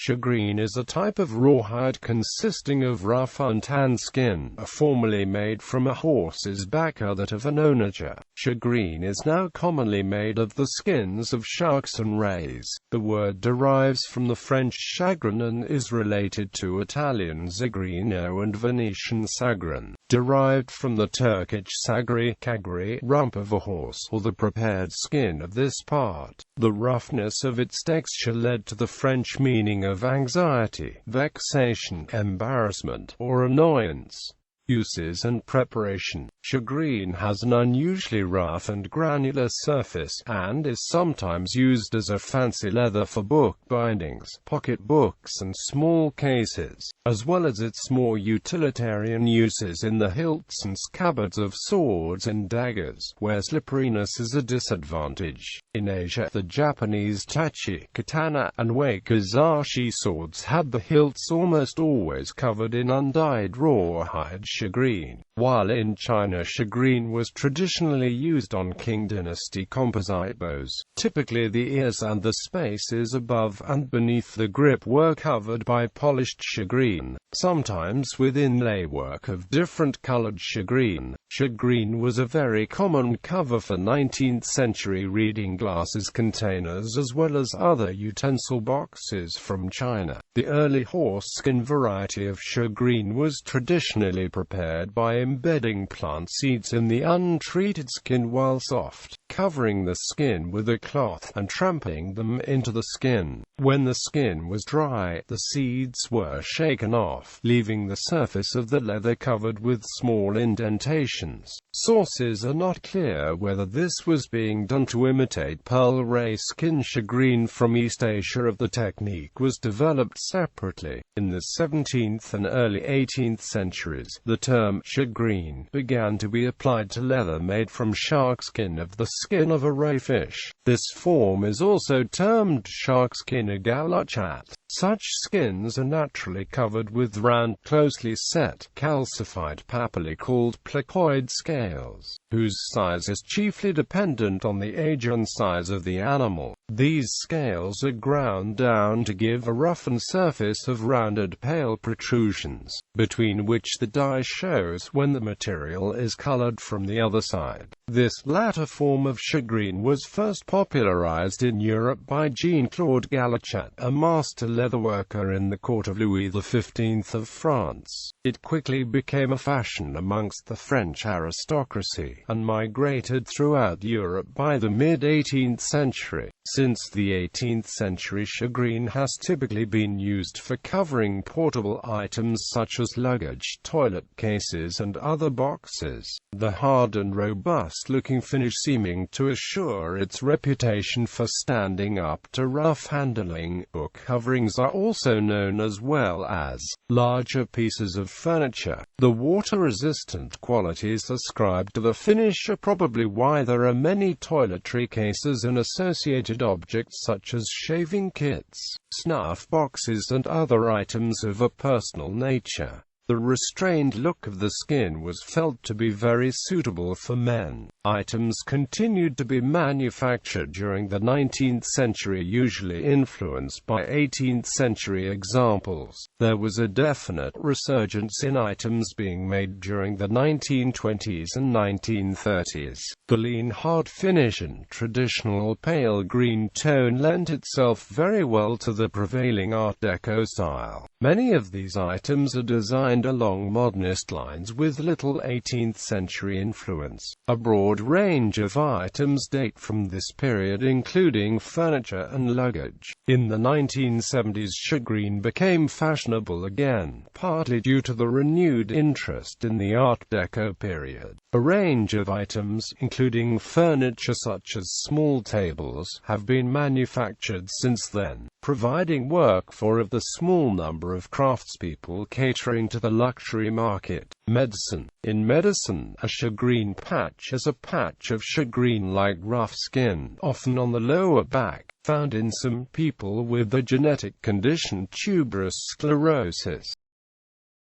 Shagreen is a type of rawhide consisting of rough untanned skin, formerly made from a horse's back or that of an onager. Shagreen is now commonly made of the skins of sharks and rays. The word derives from the French chagrin and is related to Italian zigrino and Venetian sagrin, derived from the Turkic chagrin, rump of a horse, or the prepared skin of this part. The roughness of its texture led to the French meaning of anxiety, vexation, embarrassment, or annoyance. Uses and preparation. Shagreen has an unusually rough and granular surface, and is sometimes used as a fancy leather for book bindings, pocket books and small cases, as well as its more utilitarian uses in the hilts and scabbards of swords and daggers, where slipperiness is a disadvantage. In Asia, the Japanese tachi, katana, and wakizashi swords had the hilts almost always covered in undyed rawhide shagreen, while in China shagreen was traditionally used on Qing dynasty composite bows. Typically the ears and the spaces above and beneath the grip were covered by polished shagreen, sometimes with inlay work of different colored shagreen. Shagreen was a very common cover for 19th century reading glasses containers as well as other utensil boxes from China. The early horse-skin variety of shagreen was traditionally prepared by embedding plant seeds in the untreated skin while soft, covering the skin with a cloth, and tramping them into the skin. When the skin was dry, the seeds were shaken off, leaving the surface of the leather covered with small indentations. Sources are not clear whether this was being done to imitate pearl ray skin shagreen from East Asia or the technique was developed separately. In the 17th and early 18th centuries, the term shagreen began to be applied to leather made from shark skin of the skin of a ray fish. This form is also termed shark skin or galachat. Such skins are naturally covered with round, closely set, calcified papillae called placoid scales, whose size is chiefly dependent on the age and size of the animal. These scales are ground down to give a roughened surface of rounded pale protrusions, between which the dye shows when the material is colored from the other side. This latter form of shagreen was first popularized in Europe by Jean-Claude Galachat, a master leatherworker in the court of Louis XV of France. It quickly became a fashion amongst the French aristocracy, and migrated throughout Europe by the mid-18th century. Since the 18th century, shagreen has typically been used for covering portable items such as luggage, toilet cases and other boxes. The hard and robust-looking finish seeming to assure its reputation for standing up to rough handling. Book coverings are also known as well as larger pieces of furniture. The water-resistant qualities ascribed to the finish are probably why there are many toiletry cases and associated objects such as shaving kits, snuff boxes and other items of a personal nature. The restrained look of the skin was felt to be very suitable for men. Items continued to be manufactured during the 19th century, usually influenced by 18th century examples. There was a definite resurgence in items being made during the 1920s and 1930s. The lean hard finish and traditional pale green tone lent itself very well to the prevailing Art Deco style. Many of these items are designed along modernist lines with little 18th century influence. A broad range of items date from this period, including furniture and luggage. In the 1970s, shagreen became fashionable again, partly due to the renewed interest in the Art Deco period. A range of items, including furniture such as small tables, have been manufactured since then, providing work for the small number of craftspeople catering to the luxury market. Medicine. In medicine, a shagreen patch is a patch of shagreen-like rough skin, often on the lower back, found in some people with the genetic condition tuberous sclerosis.